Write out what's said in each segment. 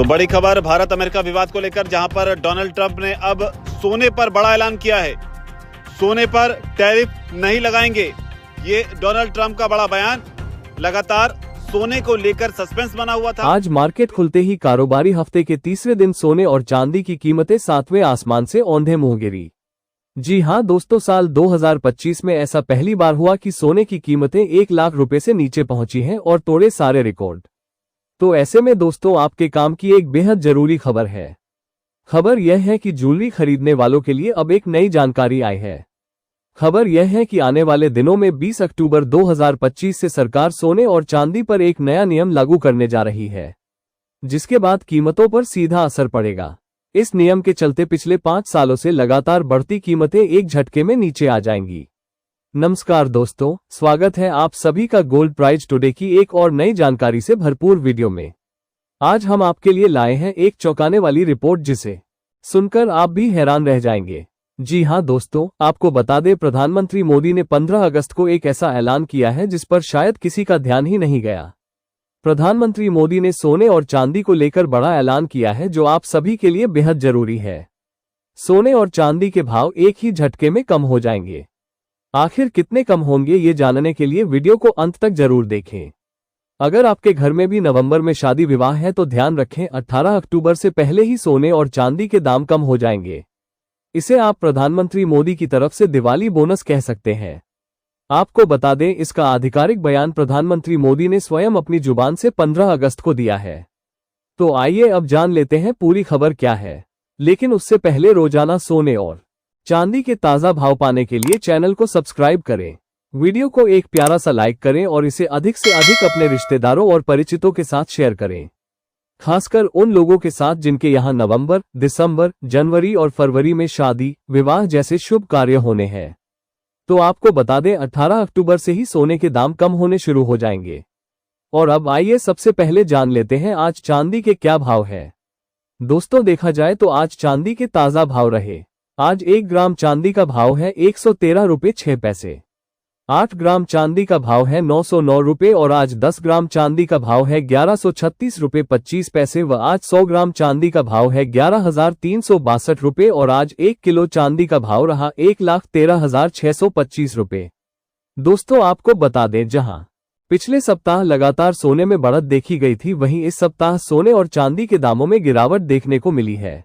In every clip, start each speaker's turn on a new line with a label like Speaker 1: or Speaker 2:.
Speaker 1: तो बड़ी खबर भारत अमेरिका विवाद को लेकर, जहां पर डोनाल्ड ट्रंप ने अब सोने पर बड़ा ऐलान किया है। सोने पर टैरिफ नहीं लगाएंगे, ये डोनाल्ड ट्रंप का बड़ा बयान। लगातार सोने को लेकर सस्पेंस बना हुआ था।
Speaker 2: आज मार्केट खुलते ही कारोबारी हफ्ते के तीसरे दिन सोने और चांदी की कीमतें सातवें आसमान से औंधे मुंह गिरी। जी हां दोस्तों, साल 2025 में ऐसा पहली बार हुआ कि सोने की कीमतें 1 लाख रुपए से नीचे पहुंची हैं और तोड़े सारे रिकॉर्ड। तो ऐसे में दोस्तों आपके काम की एक बेहद जरूरी खबर है। खबर यह है कि ज्वेलरी खरीदने वालों के लिए अब एक नई जानकारी आई है। खबर यह है कि आने वाले दिनों में 20 अक्टूबर 2025 से सरकार सोने और चांदी पर एक नया नियम लागू करने जा रही है, जिसके बाद कीमतों पर सीधा असर पड़ेगा। इस नियम के चलते पिछले 5 सालों से लगातार बढ़ती कीमतें एक झटके में नीचे आ जाएंगी। नमस्कार दोस्तों, स्वागत है आप सभी का गोल्ड प्राइज टुडे की एक और नई जानकारी से भरपूर वीडियो में। आज हम आपके लिए लाए हैं एक चौंकाने वाली रिपोर्ट, जिसे सुनकर आप भी हैरान रह जाएंगे। जी हां दोस्तों, आपको बता दें, प्रधानमंत्री मोदी ने 15 अगस्त को एक ऐसा ऐलान किया है जिस पर शायद किसी का ध्यान ही नहीं गया। प्रधानमंत्री मोदी ने सोने और चांदी को लेकर बड़ा ऐलान किया है, जो आप सभी के लिए बेहद जरूरी है। सोने और चांदी के भाव एक ही झटके में कम हो जाएंगे। आखिर कितने कम होंगे, ये जानने के लिए वीडियो को अंत तक जरूर देखें। अगर आपके घर में भी नवंबर में शादी विवाह है तो ध्यान रखें, 18 अक्टूबर से पहले ही सोने और चांदी के दाम कम हो जाएंगे। इसे आप प्रधानमंत्री मोदी की तरफ से दिवाली बोनस कह सकते हैं। आपको बता दें, इसका आधिकारिक बयान प्रधानमंत्री मोदी ने स्वयं अपनी जुबान से 15 अगस्त को दिया है। तो आइए अब जान लेते हैं पूरी खबर क्या है। लेकिन उससे पहले रोजाना सोने और चांदी के ताज़ा भाव पाने के लिए चैनल को सब्सक्राइब करें, वीडियो को एक प्यारा सा लाइक करें और इसे अधिक से अधिक अपने रिश्तेदारों और परिचितों के साथ शेयर करें, खासकर उन लोगों के साथ जिनके यहाँ नवंबर, दिसंबर, जनवरी और फरवरी में शादी विवाह जैसे शुभ कार्य होने हैं। तो आपको बता दें, 18 अक्टूबर से ही सोने के दाम कम होने शुरू हो जाएंगे। और अब आइए सबसे पहले जान लेते हैं आज चांदी के क्या भाव है। दोस्तों देखा जाए तो आज चांदी के ताज़ा भाव रहे। आज 1 ग्राम चांदी का भाव है 113 रुपये 6 पैसे। 8 ग्राम चांदी का भाव है 909 रुपये और आज 10 ग्राम चांदी का भाव है 1136 रुपये 25 पैसे व आज 100 ग्राम चांदी का भाव है 11,362 रुपये और आज 1 किलो चांदी का भाव रहा 1,13,625 रुपये। दोस्तों आपको बता दें, जहां पिछले सप्ताह लगातार सोने में बढ़त देखी गई थी, वहीं इस सप्ताह सोने और चांदी के दामों में गिरावट देखने को मिली है।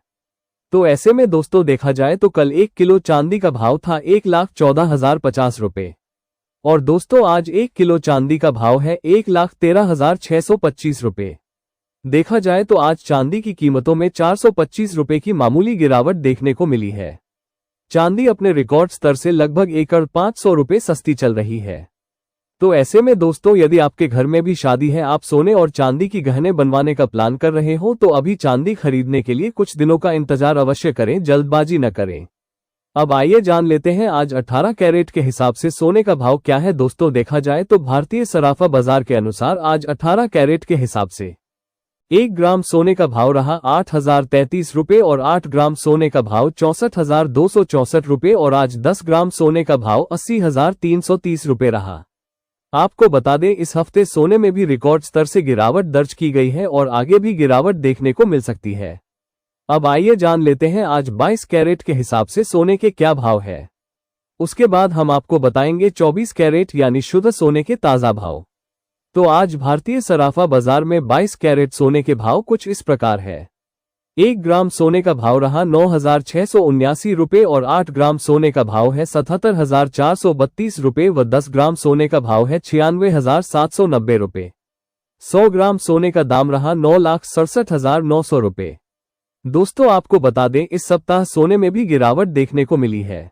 Speaker 2: तो ऐसे में दोस्तों देखा जाए तो कल 1 किलो चांदी का भाव था 1,14,050 रुपये और दोस्तों आज 1 किलो चांदी का भाव है 1,13,625 रुपये। देखा जाए तो आज चांदी की कीमतों में 425 रुपये की मामूली गिरावट देखने को मिली है। चांदी अपने रिकॉर्ड स्तर से लगभग 1,500 रुपये सस्ती चल रही है। तो ऐसे में दोस्तों, यदि आपके घर में भी शादी है, आप सोने और चांदी की गहने बनवाने का प्लान कर रहे हो, तो अभी चांदी खरीदने के लिए कुछ दिनों का इंतजार अवश्य करें, जल्दबाजी न करें। अब आइए जान लेते हैं आज 18 कैरेट के हिसाब से सोने का भाव क्या है। दोस्तों देखा जाए तो भारतीय सराफा बाजार के अनुसार आज 18 कैरेट के हिसाब से 1 ग्राम सोने का भाव रहा 8,033 रुपये और 8 ग्राम सोने का भाव 64,264 रुपये और आज 10 ग्राम सोने का भाव 80,330 रुपये रहा। आपको बता दें, इस हफ्ते सोने में भी रिकॉर्ड स्तर से गिरावट दर्ज की गई है और आगे भी गिरावट देखने को मिल सकती है। अब आइए जान लेते हैं आज 22 कैरेट के हिसाब से सोने के क्या भाव है। उसके बाद हम आपको बताएंगे 24 कैरेट यानी शुद्ध सोने के ताज़ा भाव। तो आज भारतीय सराफा बाजार में 22 कैरेट सोने के भाव कुछ इस प्रकार है। 1 ग्राम सोने का भाव रहा 9,679 रुपये और 8 ग्राम सोने का भाव है 77,432 रुपये व 10 ग्राम सोने का भाव है 96,790 रुपये। 100 ग्राम सोने का दाम रहा 9,67,900 रुपये। दोस्तों आपको बता दें, इस सप्ताह सोने में भी गिरावट देखने को मिली है।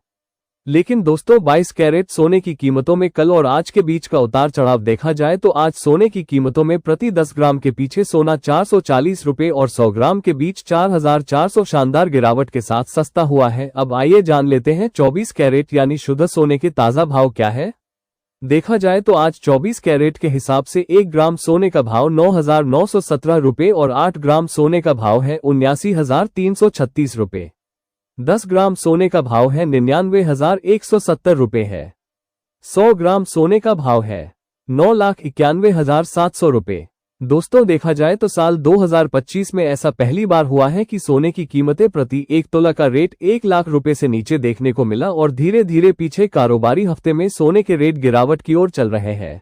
Speaker 2: लेकिन दोस्तों 22 कैरेट सोने की कीमतों में कल और आज के बीच का उतार चढ़ाव देखा जाए तो आज सोने की कीमतों में प्रति 10 ग्राम के पीछे सोना 440 रुपये और 100 ग्राम के बीच 4,400 शानदार गिरावट के साथ सस्ता हुआ है। अब आइए जान लेते हैं 24 कैरेट यानी शुद्ध सोने के ताज़ा भाव क्या है। देखा जाए तो आज 24 कैरेट के हिसाब से 1 ग्राम सोने का भाव 9,917 रुपये और 8 ग्राम सोने का भाव है 79,336 रुपये। 10 ग्राम सोने का भाव है 99,170 रुपये है। 100 ग्राम सोने का भाव है 9,91,700 रुपये। दोस्तों देखा जाए तो साल 2025 में ऐसा पहली बार हुआ है कि सोने की कीमतें प्रति 1 तोला का रेट 1 लाख रुपए से नीचे देखने को मिला और धीरे धीरे पीछे कारोबारी हफ्ते में सोने के रेट गिरावट की ओर चल रहे हैं।